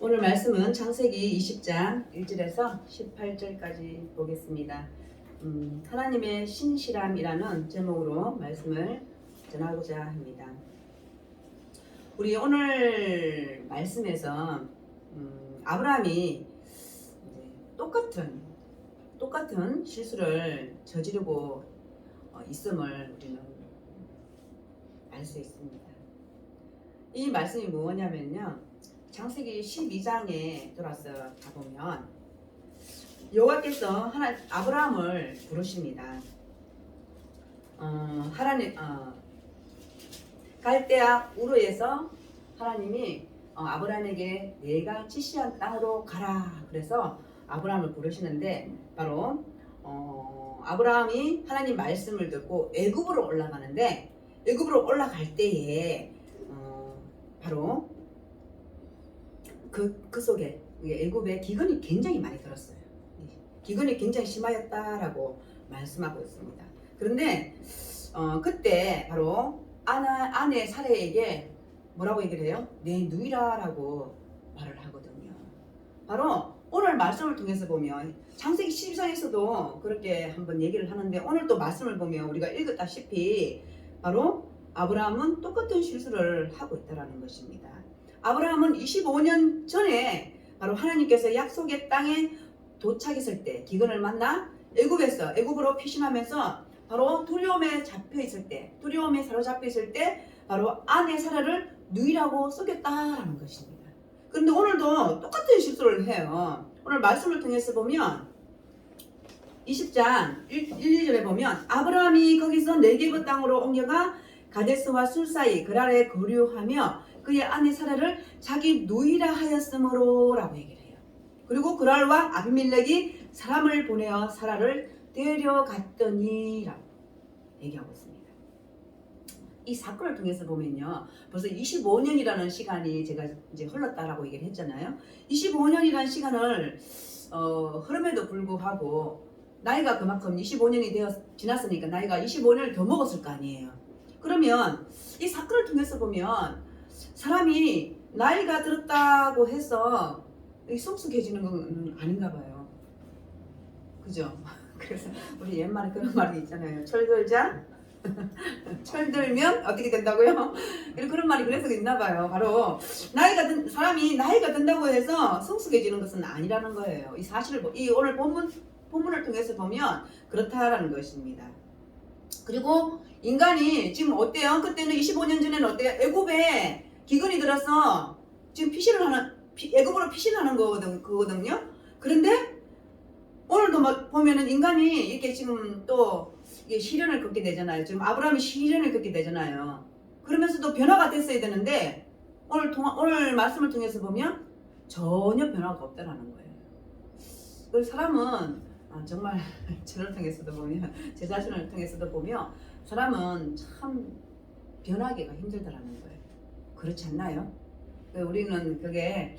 오늘 말씀은 창세기 20장 1절에서 18절까지 보겠습니다. 하나님의 신실함이라는 제목으로 말씀을 전하고자 합니다. 우리 오늘 말씀에서 아브라함이 똑같은 실수를 저지르고 있음을 우리는 알 수 있습니다. 이 말씀이 뭐냐면요, 창세기 12장에 돌아서 가보면 여호와께서 아브라함을 부르십니다. 갈대아 우르에서 하나님이 아브라함에게 내가 지시한 땅으로 가라, 그래서 아브라함을 부르시는데, 바로 아브라함이 하나님 말씀을 듣고 애굽으로 올라가는데, 애굽으로 올라갈 때에 바로 그 속에 애굽에 기근이 굉장히 많이 들었어요. 기근이 굉장히 심하였다라고 말씀하고 있습니다. 그런데 그때 바로 아내 사레에게 뭐라고 얘기를 해요? 내 누이라라고 말을 하거든요. 바로 오늘 말씀을 통해서 보면 창세기 12장에서도 그렇게 한번 얘기를 하는데, 오늘 또 말씀을 보면 우리가 읽었다시피 바로 아브라함은 똑같은 실수를 하고 있다는 것입니다. 아브라함은 25년 전에 바로 하나님께서 약속의 땅에 도착했을 때, 기근을 만나 애굽으로 피신하면서 바로 두려움에 사로잡혀 있을 때 바로 아내 사라를 누이라고 속였다라는 것입니다. 그런데 오늘도 똑같은 실수를 해요. 오늘 말씀을 통해서 보면 20장 1, 2절에 보면 아브라함이 거기서 네게브 땅으로 옮겨가 가데스와 술 사이 그랄에 거류하며 그의 아내 사라를 자기 누이라 하였으므로 라고 얘기를 해요. 그리고 그랄과 아비멜렉이 사람을 보내어 사라를 데려갔더니 라고 얘기하고 있습니다. 이 사건을 통해서 보면요, 벌써 25년이라는 시간이 제가 이제 흘렀다라고 얘기를 했잖아요. 25년이라는 시간을 흐름에도 불구하고 나이가 그만큼 25년이 지났으니까 나이가 25년을 더 먹었을 거 아니에요. 그러면 이 사건을 통해서 보면 사람이 나이가 들었다고 해서 성숙해지는 건 아닌가 봐요. 그죠? 그래서 우리 옛말에 그런 말이 있잖아요. 철들자 철들면 어떻게 된다고요? 그런 말이 그래서 있나 봐요. 바로 사람이 나이가 든다고 해서 성숙해지는 것은 아니라는 거예요. 이 사실을 이 오늘 본문을 통해서 보면 그렇다라는 것입니다. 그리고 인간이 지금 어때요? 그때는 25년 전에는 어때요? 애굽에 기근이 들어서 지금 애굽으로 피신하는 거거든요. 그런데 오늘도 보면은 인간이 이렇게 지금 또 이게 시련을 겪게 되잖아요. 지금 아브라함이 시련을 겪게 되잖아요. 그러면서도 변화가 됐어야 되는데 오늘 말씀을 통해서 보면 전혀 변화가 없다라는 거예요. 그 사람은 정말 저를 통해서도 보면, 제 자신을 통해서도 보면 사람은 참 변하기가 힘들다라는 거예요. 그렇지 않나요? 우리는 그게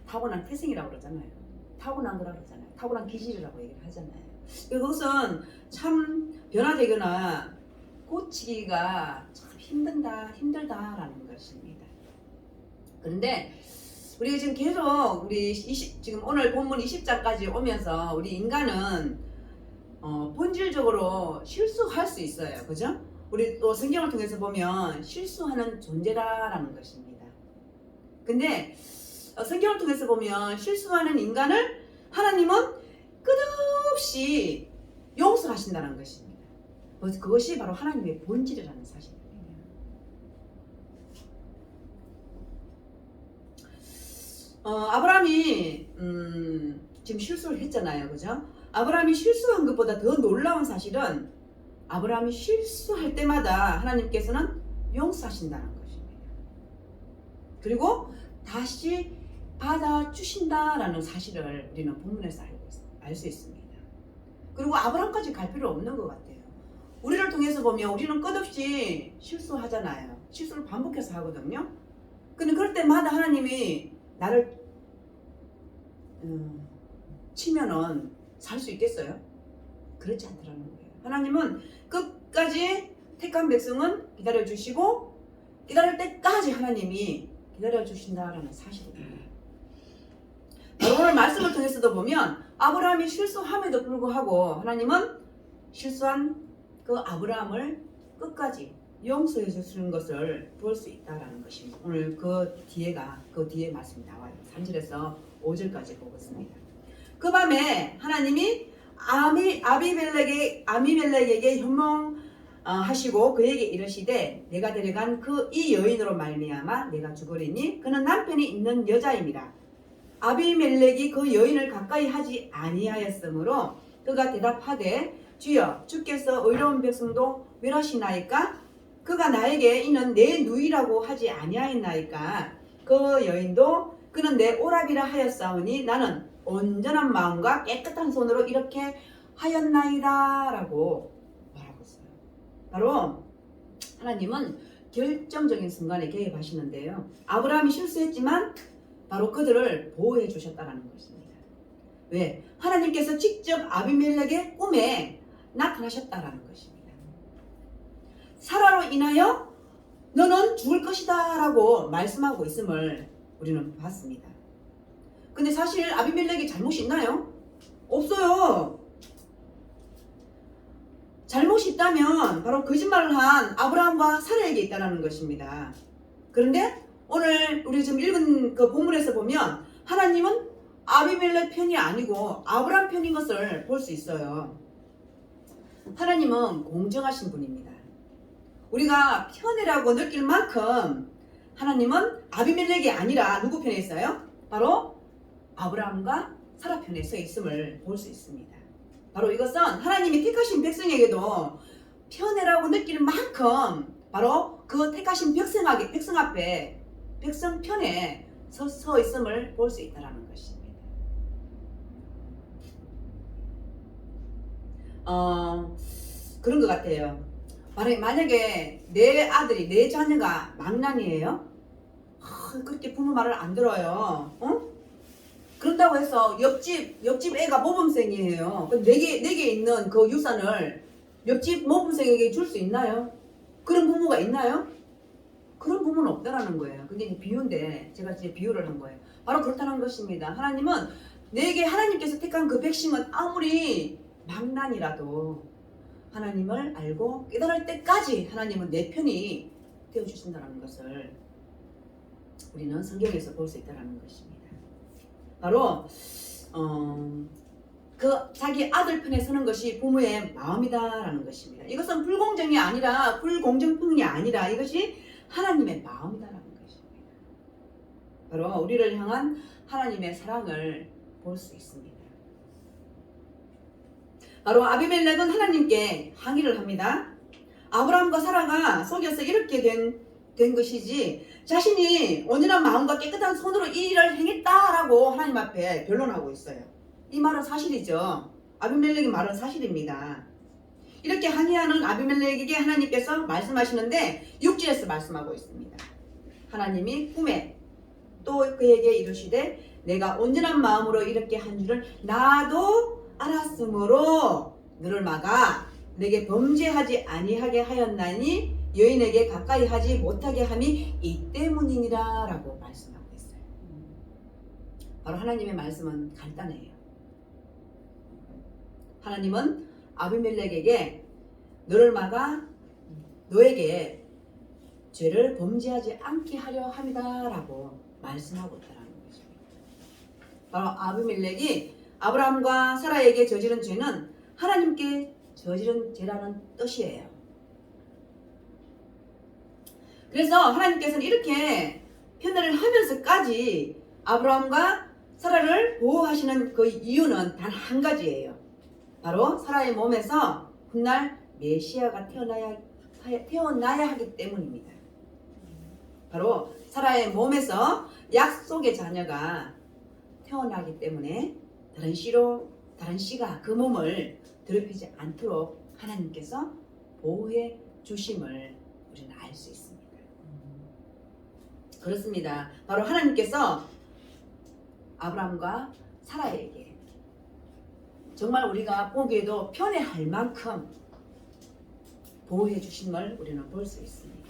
타고난 태생이라고 그러잖아요. 타고난 거라고 그러잖아요. 타고난 기질이라고 얘기를 하잖아요. 그것은 참 변화되거나 고치기가 참 힘들다라는 것입니다. 그런데 우리가 지금 계속 지금 오늘 본문 20장까지 오면서 우리 인간은 본질적으로 실수할 수 있어요. 그죠? 우리 또 성경을 통해서 보면 실수하는 존재라는 것입니다. 근데 성경을 통해서 보면 실수하는 인간을 하나님은 끝없이 용서하신다는 것입니다. 그것이 바로 하나님의 본질이라는 사실입니다. 아브라함이 지금 실수를 했잖아요. 그죠? 아브라함이 실수한 것보다 더 놀라운 사실은 아브라함이 실수할 때마다 하나님께서는 용서하신다는 것입니다. 그리고 다시 받아주신다라는 사실을 우리는 본문에서 알 수 있습니다. 그리고 아브라함까지 갈 필요 없는 것 같아요. 우리를 통해서 보면 우리는 끝없이 실수하잖아요. 실수를 반복해서 하거든요. 근데 그럴 때마다 하나님이 나를 치면은 살 수 있겠어요? 그렇지 않더라는 거예요. 하나님은 끝까지 택한 백성은 기다려주시고, 기다릴 때까지 하나님이 기다려 주신다라는 사실입니다. 오늘 말씀을 통해서도 보면 아브라함이 실수함에도 불구하고 하나님은 실수한 그 아브라함을 끝까지 용서해 주시는 것을 볼 수 있다라는 것입니다. 오늘 그 뒤에 말씀이 나와요. 3절에서 5절까지 보겠습니다. 그 밤에 하나님이 아비멜렉에게 현몽하시고 그에게 이르시되 내가 데려간 이 여인으로 말미암아 내가 죽으리니 그는 남편이 있는 여자임이라. 아비멜렉이 그 여인을 가까이 하지 아니하였으므로 그가 대답하되 주여 주께서 의로운 백성도 멸하시나이까? 그가 나에게 이는 내 누이라고 하지 아니하였나이까? 그 여인도 그는 내 오라비라 하였사오니 나는 온전한 마음과 깨끗한 손으로 이렇게 하였나이다 라고 말하고 있어요. 바로 하나님은 결정적인 순간에 개입하시는데요. 아브라함이 실수했지만 바로 그들을 보호해 주셨다는 것입니다. 왜? 하나님께서 직접 아비멜렉의 꿈에 나타나셨다는 것입니다. 사라로 인하여 너는 죽을 것이다 라고 말씀하고 있음을 우리는 봤습니다. 근데 사실 아비멜렉이 잘못이 있나요? 없어요. 잘못이 있다면 바로 거짓말을 한 아브라함과 사라에게 있다는 것입니다. 그런데 오늘 우리 지금 읽은 그 본문에서 보면 하나님은 아비멜렉 편이 아니고 아브라함 편인 것을 볼 수 있어요. 하나님은 공정하신 분입니다. 우리가 편이라고 느낄 만큼 하나님은 아비멜렉이 아니라 누구 편에 있어요? 바로 아브라함과 사라 편에 서 있음을 볼 수 있습니다. 바로 이것은 하나님이 택하신 백성에게도 편애라고 느낄 만큼 바로 그 택하신 백성 앞에 백성 편에 서 있음을 볼 수 있다는 것입니다. 그런 것 같아요. 만약에 내 아들이, 내 자녀가 망난이에요? 그렇게 부모 말을 안 들어요. 그런다고 해서 옆집 애가 모범생이에요. 내게 있는 그 유산을 옆집 모범생에게 줄 수 있나요? 그런 부모가 있나요? 그런 부모는 없다라는 거예요. 그게 이제 비유인데 제가 이제 비유를 한 거예요. 바로 그렇다는 것입니다. 하나님은 하나님께서 택한 그 백성은 아무리 망난이라도 하나님을 알고 깨달을 때까지 하나님은 내 편이 되어주신다는 것을 우리는 성경에서 볼 수 있다는 것입니다. 바로 자기 아들 편에 서는 것이 부모의 마음이다라는 것입니다. 이것은 불공정뿐이 아니라 이것이 하나님의 마음이다라는 것입니다. 바로 우리를 향한 하나님의 사랑을 볼 수 있습니다. 바로 아비멜렉은 하나님께 항의를 합니다. 아브라함과 사라가 속여서 이렇게 된 것이지 자신이 온전한 마음과 깨끗한 손으로 이 일을 행했다라고 하나님 앞에 변론하고 있어요. 이 말은 사실이죠. 아비멜렉의 말은 사실입니다. 이렇게 항의하는 아비멜렉에게 하나님께서 말씀하시는데 6절에서 말씀하고 있습니다. 하나님이 꿈에 또 그에게 이르시되 내가 온전한 마음으로 이렇게 한 줄은 나도 알았으므로 너를 막아 내게 범죄하지 아니하게 하였나니 여인에게 가까이 하지 못하게 함이 이 때문이니라 라고 말씀하고 있어요. 바로 하나님의 말씀은 간단해요. 하나님은 아비멜렉에게 너를 막아 너에게 죄를 범죄하지 않게 하려 함이다 라고 말씀하고 있다는 것입니다. 바로 아비멜렉이 아브라함과 사라에게 저지른 죄는 하나님께 저지른 죄라는 뜻이에요. 그래서 하나님께서는 이렇게 편애를 하면서까지 아브라함과 사라를 보호하시는 그 이유는 단 한 가지예요. 바로 사라의 몸에서 훗날 메시아가 태어나야 하기 때문입니다. 바로 사라의 몸에서 약속의 자녀가 태어나기 때문에 다른 씨가 그 몸을 더럽히지 않도록 하나님께서 보호해 주심을 우리는 알 수 있습니다. 그렇습니다. 바로 하나님께서 아브라함과 사라에게 정말 우리가 보기에도 편애할 만큼 보호해 주심을 우리는 볼 수 있습니다.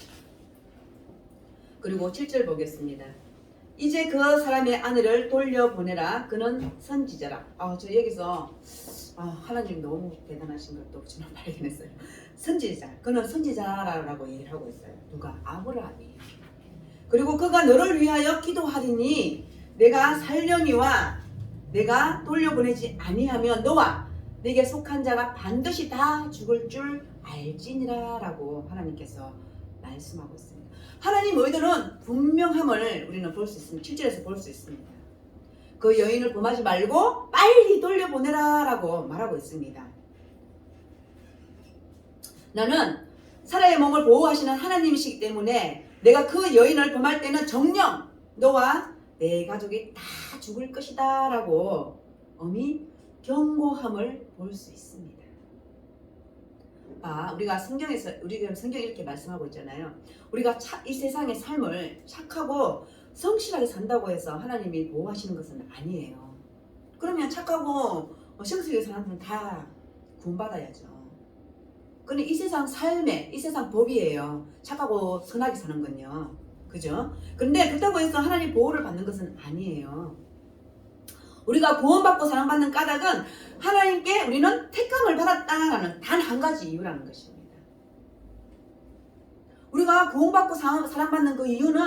그리고 7절 보겠습니다. 이제 그 사람의 아내를 돌려보내라. 그는 선지자라. 저 여기서 하나님 너무 대단하신 것도 지금 발견했어요. 선지자. 그는 선지자라고 얘기를 하고 있어요. 누가? 아브라함이. 그리고 그가 너를 위하여 기도하리니 내가 살려니와 내가 돌려보내지 아니하면 너와 내게 속한 자가 반드시 다 죽을 줄 알지니라 라고 하나님께서 말씀하고 있습니다. 하나님 의도는 분명함을 우리는 볼 수 있습니다. 7절에서 볼 수 있습니다. 그 여인을 범하지 말고 빨리 돌려보내라 라고 말하고 있습니다. 나는 사라의 몸을 보호하시는 하나님이시기 때문에 내가 그 여인을 범할 때는 정녕 너와 내 가족이 다 죽을 것이다 라고 엄히 경고함을 볼 수 있습니다. 우리가 성경에서 성경이 이렇게 말씀하고 있잖아요. 우리가 이 세상의 삶을 착하고 성실하게 산다고 해서 하나님이 보호하시는 것은 아니에요. 그러면 착하고 성실하게 사는 사람들은 다 구원받아야죠. 근데 이 세상 삶에 이 세상 법이에요. 착하고 선하게 사는 건요. 그죠? 근데 그렇다고 해서 하나님 보호를 받는 것은 아니에요. 우리가 구원받고 사랑받는 까닭은 하나님께 우리는 택함을 받았다라는 단 한 가지 이유라는 것입니다. 우리가 구원받고 사랑받는 그 이유는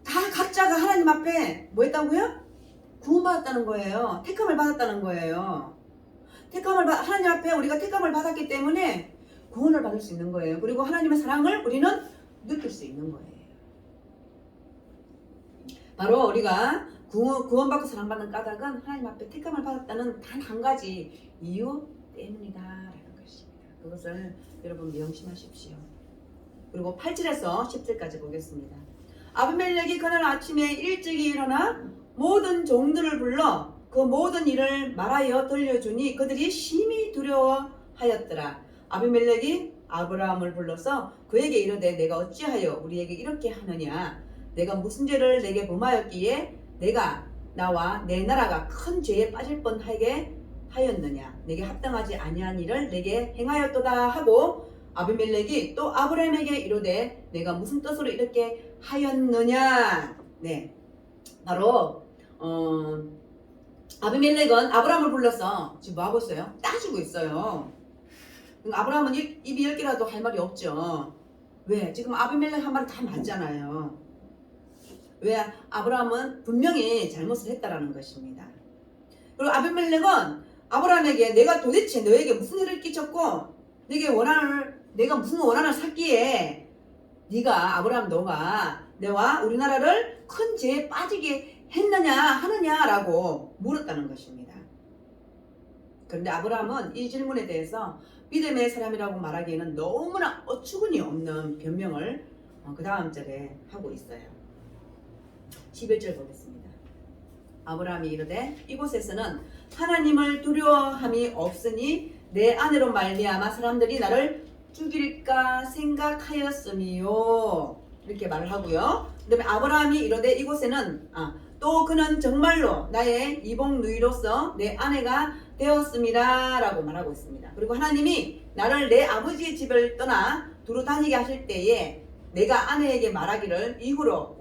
다 각자가 하나님 앞에 뭐 했다고요? 구원받았다는 거예요. 택함을 받았다는 거예요. 하나님 앞에 우리가 택함을 받았기 때문에 구원을 받을 수 있는 거예요. 그리고 하나님의 사랑을 우리는 느낄 수 있는 거예요. 바로 우리가 구원받고 사랑받는 까닭은 하나님 앞에 택함을 받았다는 단 한 가지 이유 때문이다 라는 것입니다. 그것을 여러분 명심하십시오. 그리고 8절에서 10절까지 보겠습니다. 아비멜렉이 그날 아침에 일찍이 일어나 모든 종들을 불러 그 모든 일을 말하여 들려주니 그들이 심히 두려워하였더라. 아비멜렉이 아브라함을 불러서 그에게 이르되 내가 어찌하여 우리에게 이렇게 하느냐. 내가 무슨 죄를 내게 범하였기에 내가 나와 내 나라가 큰 죄에 빠질 뻔하게 하였느냐. 내게 합당하지 아니한 일을 내게 행하였도다 하고 아비멜렉이 또 아브라함에게 이르되 내가 무슨 뜻으로 이렇게 하였느냐. 네, 바로 아비멜렉은 아브라함을 불러서 지금 뭐 하고 있어요? 따지고 있어요. 아브라함은 입이 10개라도 할 말이 없죠. 왜? 지금 아비멜렉 한 말이 다 맞잖아요. 왜? 아브라함은 분명히 잘못을 했다라는 것입니다. 그리고 아비멜렉은 아브라함에게 내가 도대체 너에게 무슨 일을 끼쳤고 내가 무슨 원한을 샀기에 네가 아브라함 너가 내와 우리나라를 큰 죄에 빠지게 했느냐 하느냐라고 물었다는 것입니다. 그런데 아브라함은 이 질문에 대해서 믿음의 사람이라고 말하기에는 너무나 어처구니 없는 변명을 그 다음 절에 하고 있어요. 11절 보겠습니다. 아브라함이 이르되 이곳에서는 하나님을 두려워함이 없으니 내 아내로 말미암아 사람들이 나를 죽일까 생각하였음이요. 이렇게 말을 하고요. 그 다음에 아브라함이 이르되 이곳에는 또 그는 정말로 나의 이복 누이로서 내 아내가 되었음이라 라고 말하고 있습니다. 그리고 하나님이 나를 내 아버지의 집을 떠나 두루 다니게 하실 때에 내가 아내에게 말하기를 이후로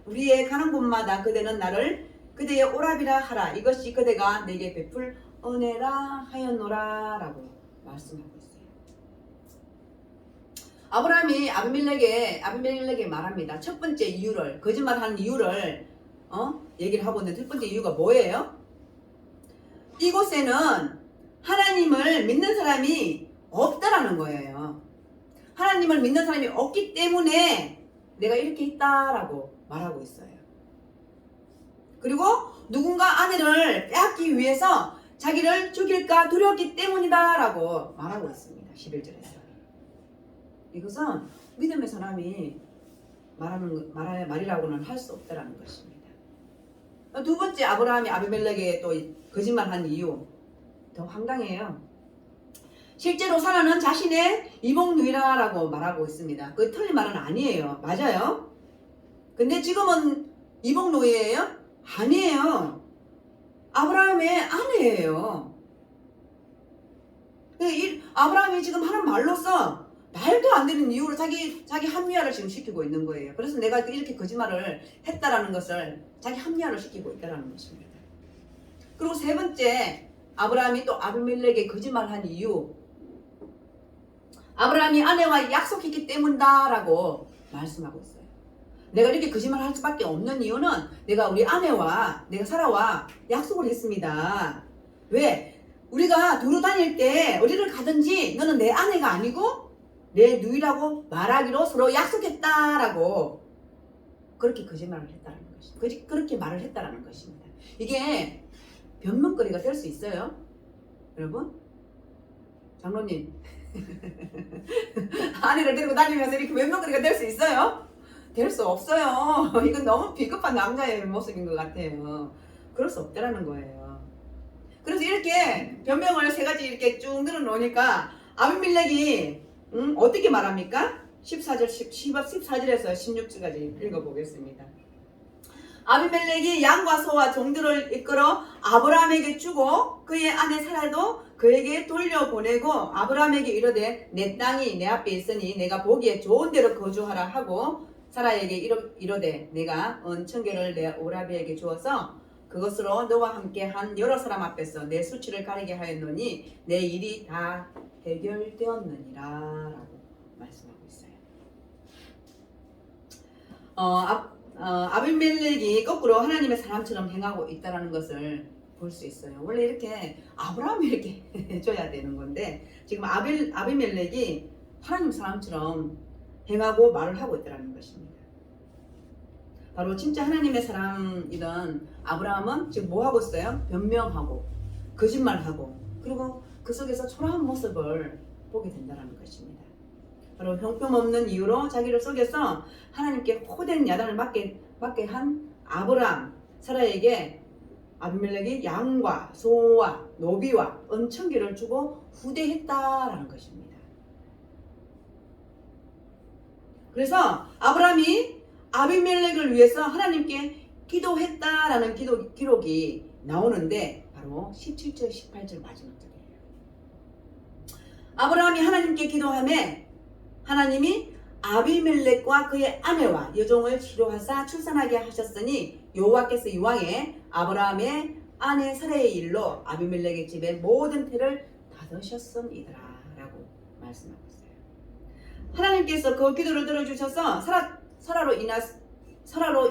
우리의 가는 곳마다 그대는 나를 그대의 오랍이라 하라. 이것이 그대가 내게 베풀 은혜라 하였노라 라고 말씀하고 있어요. 아브라함이 아비멜렉에게 말합니다. 첫 번째 이유를, 거짓말하는 이유를 얘기를 하고 있는데 첫 번째 이유가 뭐예요? 이곳에는 하나님을 믿는 사람이 없다라는 거예요. 하나님을 믿는 사람이 없기 때문에 내가 이렇게 했다라고 말하고 있어요. 그리고 누군가 아내를 빼앗기 위해서 자기를 죽일까 두려웠기 때문이다 라고 말하고 있습니다. 11절에서. 이것은 믿음의 사람이 말이라고는 할 수 없다라는 것입니다. 두 번째, 아브라함이 아비멜렉에 또 거짓말한 이유 더 황당해요. 실제로 사라는 자신의 이복누이라고 말하고 있습니다. 그게 틀린 말은 아니에요. 맞아요. 근데 지금은 이복누이예요? 아니에요. 아브라함의 아내예요. 아브라함이 지금 하는 말로써 말도 안 되는 이유로 자기 합리화를 지금 시키고 있는 거예요. 그래서 내가 이렇게 거짓말을 했다라는 것을 자기 합리화를 시키고 있다라는 것입니다. 그리고 세 번째, 아브라함이 또 아비멜렉에게 거짓말한 이유, 아브라함이 아내와 약속했기 때문이다라고 말씀하고 있어요. 내가 이렇게 거짓말할 수밖에 없는 이유는 내가 우리 아내와 내가 사라와 약속을 했습니다. 왜? 우리가 두루 다닐 때 어디를 가든지 너는 내 아내가 아니고 내 누이라고 말하기로 서로 약속했다라고 그렇게 거짓말을 했다는 것입니다. 그렇게 말을 했다라는 것입니다. 이게 변명거리가 될 수 있어요? 여러분? 장로님 아내를 데리고 다니면서 이렇게 변명거리가 될 수 있어요? 될 수 없어요. 이건 너무 비겁한 남자의 모습인 것 같아요. 그럴 수 없다라는 거예요. 그래서 이렇게 변명을 세 가지 이렇게 쭉 늘어놓으니까 아비멜렉이 어떻게 말합니까? 14절에서 16절까지 읽어보겠습니다. 아비멜렉이 양과 소와 종들을 이끌어 아브라함에게 주고 그의 아내 사라도 그에게 돌려보내고 아브라함에게 이르되 내 땅이 내 앞에 있으니 내가 보기에 좋은 데로 거주하라 하고 사라에게 이르되 내가 은천계를 내 오라비에게 주어서 그것으로 너와 함께 한 여러 사람 앞에서 내 수치를 가리게 하였노니 내 일이 다 해결되었느니라 라고 말씀하고 있어요. 아비멜렉이 거꾸로 하나님의 사람처럼 행하고 있다는 것을 볼 수 있어요. 원래 이렇게 아브라함이 이렇게 해줘야 되는 건데 지금 아비멜렉이 하나님 사람처럼 행하고 말을 하고 있다는 것입니다. 바로 진짜 하나님의 사람이던 아브라함은 지금 뭐 하고 있어요? 변명하고 거짓말하고 그리고 그 속에서 초라한 모습을 보게 된다는 것입니다. 바로 형편없는 이유로 자기를 속여서 하나님께 호된 야단을 맞게 한 아브라함 사라에게 아비멜렉이 양과 소와 노비와 은천기를 주고 후대했다라는 것입니다. 그래서 아브라함이 아비멜렉을 위해서 하나님께 기도했다라는 기록이 나오는데 바로 17절 18절 마지막 절이에요. 아브라함이 하나님께 기도하며 하나님이 아비멜렉과 그의 아내와 여종을 치료하사 출산하게 하셨으니 여호와께서 이왕에 아브라함의 아내 사라의 일로 아비멜렉의 집의 모든 태를 닫으셨음이더라 라고 말씀하고 있어요. 하나님께서 그 기도를 들어주셔서 사라로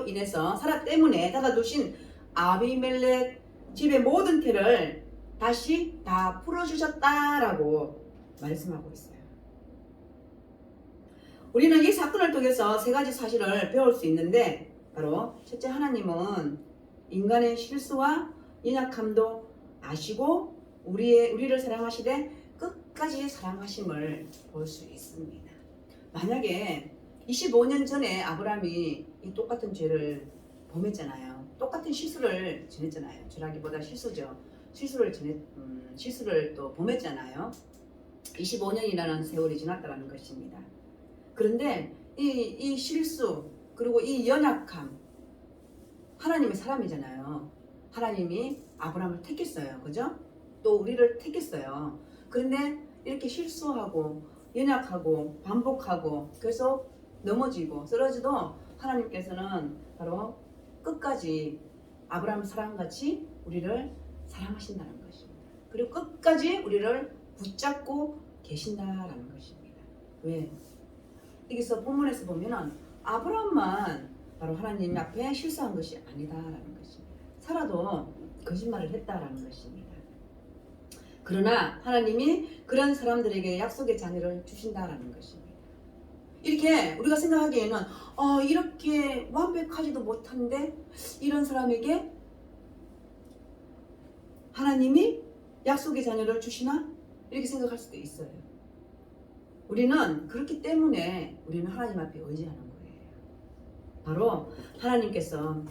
인해서 사라 때문에 닫아두신 아비멜렉 집의 모든 태를 다시 다 풀어주셨다라고 말씀하고 있어요. 우리는 이 사건을 통해서 세 가지 사실을 배울 수 있는데 바로 첫째, 하나님은 인간의 실수와 연약함도 아시고 우리를 사랑하시되 끝까지 사랑하심을 볼 수 있습니다. 만약에 25년 전에 아브라함이 이 똑같은 죄를 범했잖아요. 똑같은 실수를 지냈잖아요. 죄라기보다 실수죠. 실수를 또 범했잖아요. 25년이라는 세월이 지났다는 것입니다. 그런데 이 실수 그리고 이 연약함 하나님의 사람이잖아요. 하나님이 아브라함을 택했어요. 그죠? 또 우리를 택했어요. 그런데 이렇게 실수하고 연약하고 반복하고 계속 넘어지고 쓰러지도 하나님께서는 바로 끝까지 아브라함 사랑같이 우리를 사랑하신다는 것입니다. 그리고 끝까지 우리를 붙잡고 계신다라는 것입니다. 왜? 여기서 본문에서 보면은 아브라함만 바로 하나님 앞에 실수한 것이 아니다라는 것입니다. 사라도 거짓말을 했다라는 것입니다. 그러나 하나님이 그런 사람들에게 약속의 자녀를 주신다라는 것입니다. 이렇게 우리가 생각하기에는 이렇게 완벽하지도 못한데 이런 사람에게 하나님이 약속의 자녀를 주시나? 이렇게 생각할 수도 있어요. 우리는 그렇기 때문에 우리는 하나님 앞에 의지하는 거예요. 바로 하나님께서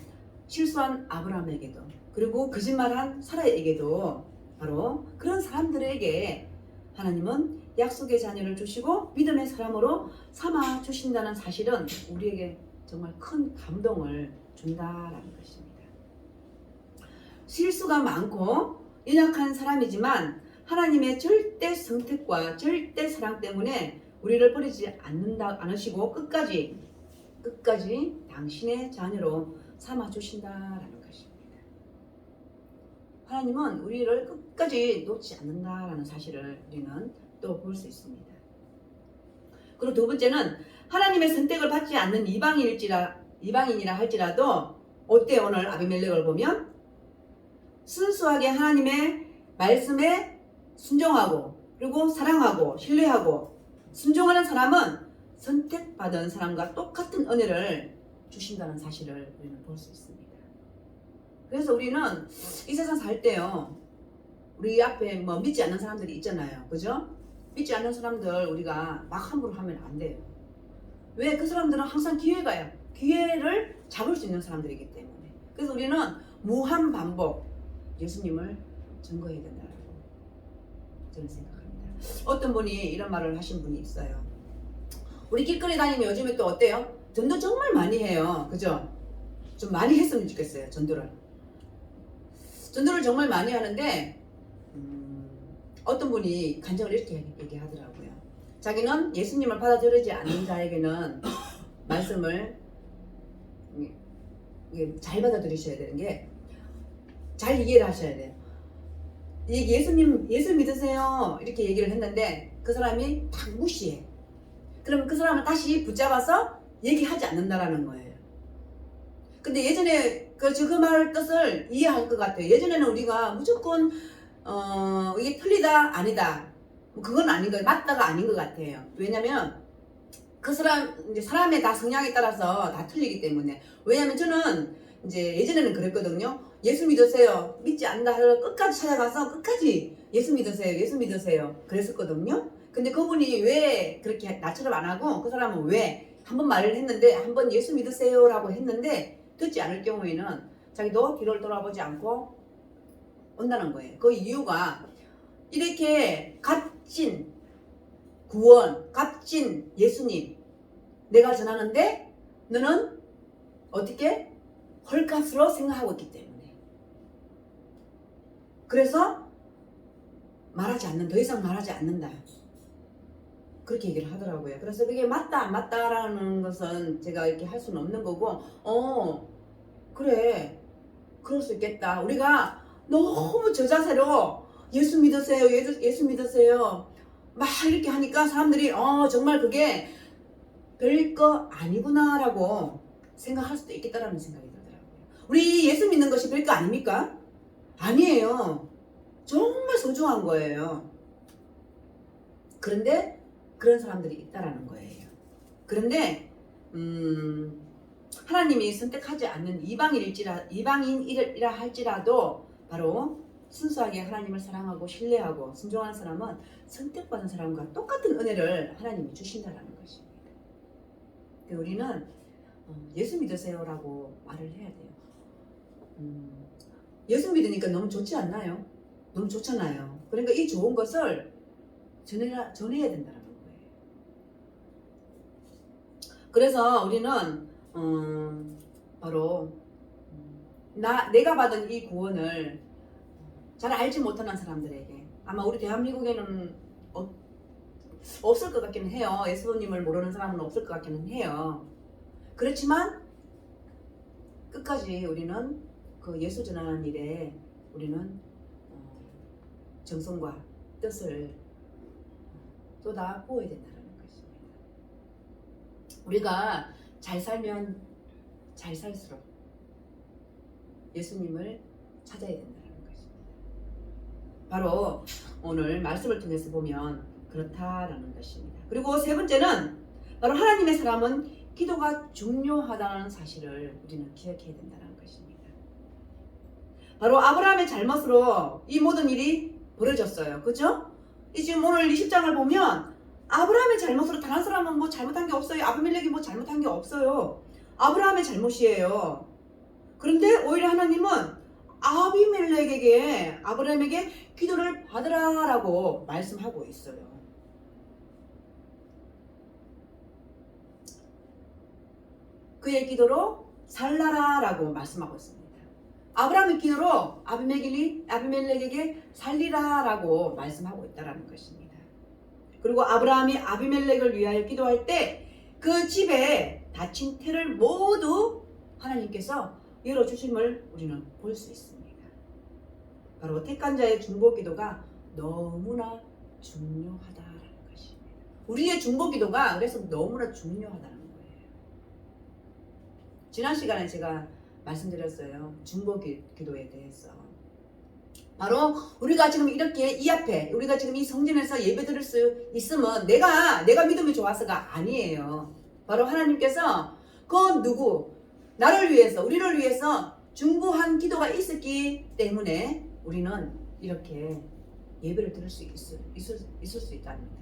실수한 아브라함에게도 그리고 거짓말한 사라에게도 바로 그런 사람들에게 하나님은 약속의 자녀를 주시고 믿음의 사람으로 삼아 주신다는 사실은 우리에게 정말 큰 감동을 준다라는 것입니다. 실수가 많고 연약한 사람이지만 하나님의 절대 선택과 절대 사랑 때문에 우리를 버리지 않으시고 끝까지 당신의 자녀로 삼아 주신다라는 것입니다. 하나님은 우리를 끝까지 놓지 않는다라는 사실을 우리는 또 볼 수 있습니다. 그리고 두 번째는 하나님의 선택을 받지 않는 이방인이라 할지라도 어때 오늘 아비멜렉을 보면 순수하게 하나님의 말씀에 순종하고 그리고 사랑하고 신뢰하고 순종하는 사람은 선택받은 사람과 똑같은 은혜를 주신다는 사실을 우리는 볼 수 있습니다. 그래서 우리는 이 세상 살 때요, 우리 앞에 뭐 믿지 않는 사람들이 있잖아요. 그죠? 믿지 않는 사람들 우리가 막 함부로 하면 안 돼요. 왜? 그 사람들은 항상 기회를 잡을 수 있는 사람들이기 때문에. 그래서 우리는 무한 반복 예수님을 증거해야 된다고 저는 생각합니다. 어떤 분이 이런 말을 하신 분이 있어요. 우리 길거리 다니면 요즘에 또 어때요? 전도 정말 많이 해요. 그죠? 좀 많이 했으면 좋겠어요. 전도를 정말 많이 하는데 어떤 분이 간증을 이렇게 얘기하더라고요. 자기는 예수님을 받아들이지 않는 자에게는 말씀을 잘 받아들이셔야 되는 게 잘 이해를 하셔야 돼요. 예수 믿으세요 이렇게 얘기를 했는데 그 사람이 딱 무시해. 그러면 그 사람을 다시 붙잡아서 얘기하지 않는다라는 거예요. 근데 예전에 그 말 뜻을 이해할 것 같아요. 예전에는 우리가 무조건 이게 틀리다 아니다 그건 아닌 거 맞다가 아닌 것 같아요. 왜냐면 그 사람의 다 성향에 따라서 다 틀리기 때문에. 왜냐면 저는 이제 예전에는 그랬거든요. 예수 믿으세요. 믿지 않는다 하고 끝까지 찾아가서 끝까지 예수 믿으세요 그랬었거든요. 근데 그분이 왜 그렇게 나처럼 안 하고 그 사람은 왜 한 번 말을 했는데 한 번 예수 믿으세요라고 했는데 듣지 않을 경우에는 자기도 뒤를 돌아보지 않고 온다는 거예요. 그 이유가 이렇게 값진 구원, 값진 예수님 내가 전하는데 너는 어떻게 헐값으로 생각하고 있기 때문에. 그래서 더 이상 말하지 않는다. 그렇게 얘기를 하더라고요. 그래서 그게 맞다 안 맞다라는 것은 제가 이렇게 할 수는 없는 거고 그래 그럴 수 있겠다. 우리가 너무 저 자세로 예수 믿으세요 막 이렇게 하니까 사람들이 정말 그게 별거 아니구나라고 생각할 수도 있겠다라는 생각이 들더라고요. 우리 예수 믿는 것이 별거 아닙니까? 아니에요. 정말 소중한 거예요. 그런데 그런 사람들이 있다라는 거예요. 그런데 하나님이 선택하지 않는 이방인이라 할지라도 바로 순수하게 하나님을 사랑하고 신뢰하고 순종하는 사람은 선택받은 사람과 똑같은 은혜를 하나님이 주신다는 것입니다. 우리는 예수 믿으세요라고 말을 해야 돼요. 예수 믿으니까 너무 좋지 않나요? 너무 좋잖아요. 그러니까 이 좋은 것을 전해야 된다는 거예요. 그래서 우리는 바로 내가 받은 이 구원을 잘 알지 못하는 사람들에게, 아마 우리 대한민국에는 없을 것 같기는 해요. 예수님을 모르는 사람은 없을 것 같기는 해요. 그렇지만 끝까지 우리는 그 예수 전하는 일에 우리는 정성과 뜻을 쏟아 부어야 된다는 것입니다. 우리가 잘 살면 잘 살수록 예수님을 찾아야 된다는 것입니다. 바로 오늘 말씀을 통해서 보면 그렇다라는 것입니다. 그리고 세 번째는 바로 하나님의 사람은 기도가 중요하다는 사실을 우리는 기억해야 된다는 것입니다. 바로 아브라함의 잘못으로 이 모든 일이 벌어졌어요. 그죠? 지금 오늘 20장을 보면 아브라함의 잘못으로 다른 사람은 뭐 잘못한 게 없어요. 아비멜렉이 뭐 잘못한 게 없어요. 아브라함의 잘못이에요. 그런데 오히려 하나님은 아브라함에게 기도를 받으라라고 말씀하고 있어요. 그의 기도로 살라라라고 말씀하고 있습니다. 아브라함의 기도로 아비멜렉에게 살리라라고 말씀하고 있다는 것입니다. 그리고 아브라함이 아비멜렉을 위하여 기도할 때 그 집에 닫힌 태를 모두 하나님께서 열어주심을 우리는 볼 수 있습니다. 바로 택한 자의 중보 기도가 너무나 중요하다라는 것입니다. 우리의 중보 기도가 그래서 너무나 중요하다는 거예요. 지난 시간에 제가 말씀드렸어요. 중보 기도에 대해서. 바로 우리가 지금 이렇게 이 앞에 우리가 지금 이 성전에서 예배 드릴 수 있으면 내가 믿음이 좋아서가 아니에요. 바로 하나님께서 그 누구 나를 위해서 우리를 위해서 중보한 기도가 있었기 때문에 우리는 이렇게 예배를 드릴 수 있을 수 있답니다.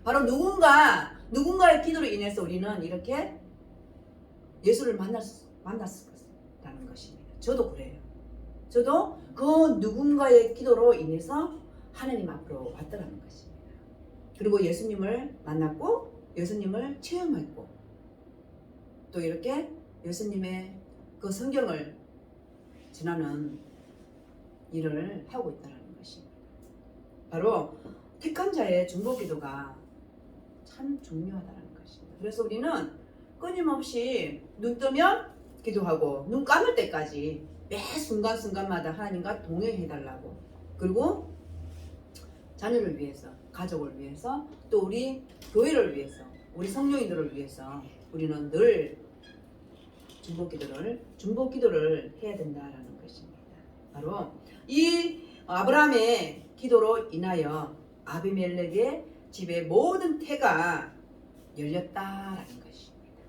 바로 누군가의 기도로 인해서 우리는 이렇게 예수를 만났다는 것입니다. 저도 그래요. 저도 그 누군가의 기도로 인해서 하나님 앞으로 왔다는 것입니다. 그리고 예수님을 만났고 예수님을 체험했고 또 이렇게 예수님의 그 성경을 전하는 일을 하고 있다는 것입니다. 바로 택한 자의 중보 기도가 참 중요하다는 것입니다. 그래서 우리는 끊임없이 눈 뜨면 기도하고 눈 감을 때까지 매 순간순간마다 하나님과 동행해달라고, 그리고 자녀를 위해서, 가족을 위해서, 또 우리 교회를 위해서, 우리 성령님들을 위해서 우리는 늘 중보 기도를 해야 된다라는 것입니다. 바로 이 아브라함의 기도로 인하여 아비멜렉의 집의 모든 태가 열렸다라는 것입니다.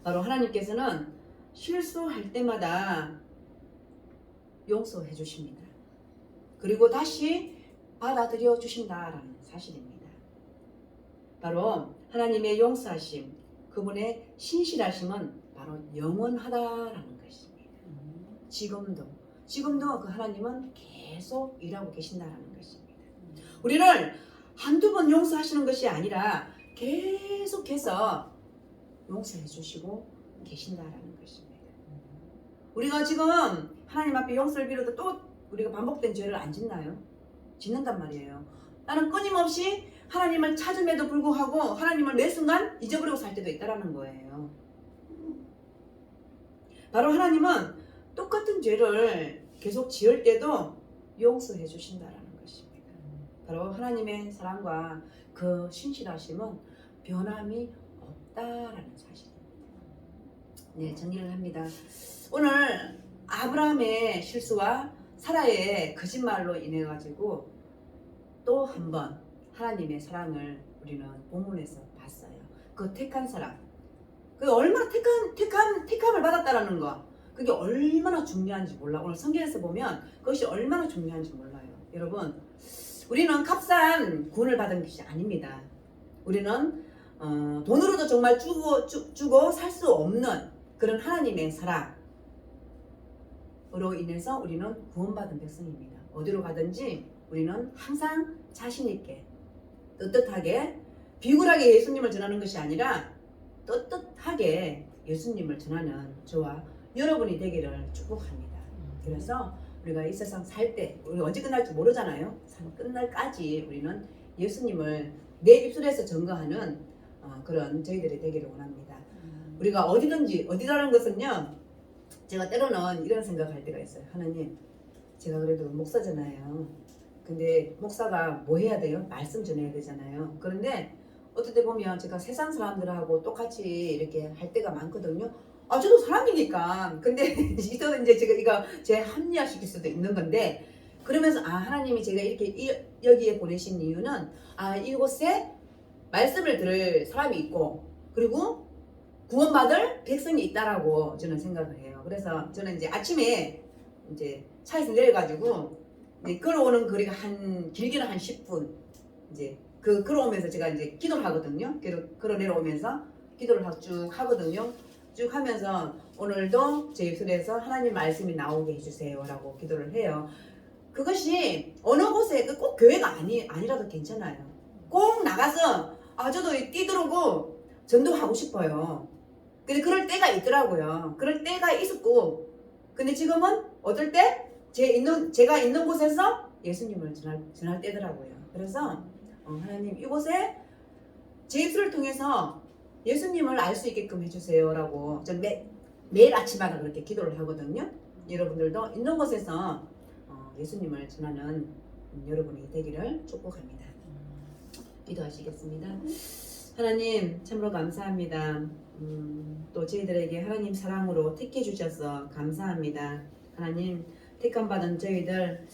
바로 하나님께서는 실수할 때마다 용서해 주십니다. 그리고 다시 받아들여 주신다라는 사실입니다. 바로 하나님의 용서하심, 그분의 신실하심은 바로 영원하다라는 것입니다. 지금도 그 하나님은 계속 일하고 계신다라는 것입니다. 우리를 한두 번 용서하시는 것이 아니라 계속해서 용서해 주시고 계신다라는 것입니다. 우리가 지금 하나님 앞에 용서를 빌어도 또 우리가 반복된 죄를 안 짓나요? 짓는단 말이에요. 나는 끊임없이 하나님을 찾음에도 불구하고 하나님을 매 순간 잊어버리고 살 때도 있다라는 거예요. 바로 하나님은 똑같은 죄를 계속 지을 때도 용서해 주신다라는 것입니다. 바로 하나님의 사랑과 그 신실하심은 변함이 없다라는 사실입니다. 네, 정리를 합니다. 오늘 아브라함의 실수와 사라의 거짓말로 인해 가지고 또 한 번 하나님의 사랑을 우리는 본문에서 봤어요. 그 택한 사람, 그 얼마나 택함을 받았다라는 거, 그게 얼마나 중요한지 몰라. 오늘 성경에서 보면 그것이 얼마나 중요한지 몰라요. 여러분, 우리는 값싼 구원을 받은 것이 아닙니다. 우리는 돈으로도 정말 주고 살 수 없는 그런 하나님의 사랑으로 인해서 우리는 구원받은 백성입니다. 어디로 가든지 우리는 항상 자신 있게 떳떳하게 비굴하게 예수님을 전하는 것이 아니라 떳떳하게 예수님을 전하는 저와 여러분이 되기를 축복합니다. 그래서 우리가 이 세상 살 때, 우리 언제 끝날지 모르잖아요. 삶 끝날까지 우리는 예수님을 내 입술에서 증거하는 그런 저희들이 되기를 원합니다. 우리가 어디라는 것은요, 제가 때로는 이런 생각할 때가 있어요. 하나님, 제가 그래도 목사잖아요. 근데 목사가 뭐 해야 돼요? 말씀 전해야 되잖아요. 그런데 어떨 때 보면 제가 세상 사람들하고 똑같이 이렇게 할 때가 많거든요. 저도 사람이니까. 근데 저는 이제 제가 이거 제 합리화시킬 수도 있는 건데, 그러면서 하나님이 제가 이렇게 여기에 보내신 이유는 이곳에 말씀을 들을 사람이 있고, 그리고 구원받을 백성이 있다라고 저는 생각을 해요. 그래서 저는 이제 아침에 이제 차에서 내려가지고 걸어오는 거리가 길게는 한 10분, 이제 걸어오면서 제가 이제 기도를 하거든요. 걸어 내려오면서 기도를 쭉 하거든요. 쭉 하면서 오늘도 제 입술에서 하나님 말씀이 나오게 해주세요라고 기도를 해요. 그것이 어느 곳에 꼭 교회가 아니라도 괜찮아요. 꼭 나가서 저도 뛰들어오고 전도하고 싶어요. 근데 그럴 때가 있더라고요. 그럴 때가 있었고, 근데 지금은 어떨 때 제가 있는 곳에서 예수님을 전할 때더라고요. 그래서 하나님 이곳에 제 입술을 통해서 예수님을 알 수 있게끔 해주세요라고 전 매일 아침마다 그렇게 기도를 하거든요. 여러분들도 있는 곳에서 예수님을 전하는 여러분이 되기를 축복합니다. 기도하시겠습니다. 하나님 참으로 감사합니다. 또 저희들에게 하나님 사랑으로 택해 주셔서 감사합니다. 하나님 택함 받은 저희들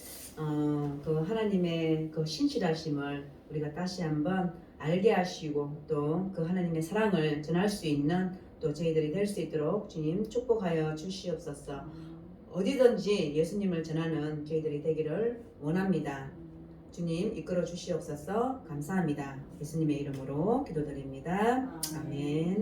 그 하나님의 그 신실하심을 우리가 다시 한번 알게 하시고 또 그 하나님의 사랑을 전할 수 있는 또 저희들이 될 수 있도록 주님 축복하여 주시옵소서. 어디든지 예수님을 전하는 저희들이 되기를 원합니다. 주님 이끌어 주시옵소서. 감사합니다. 예수님의 이름으로 기도드립니다. 아멘.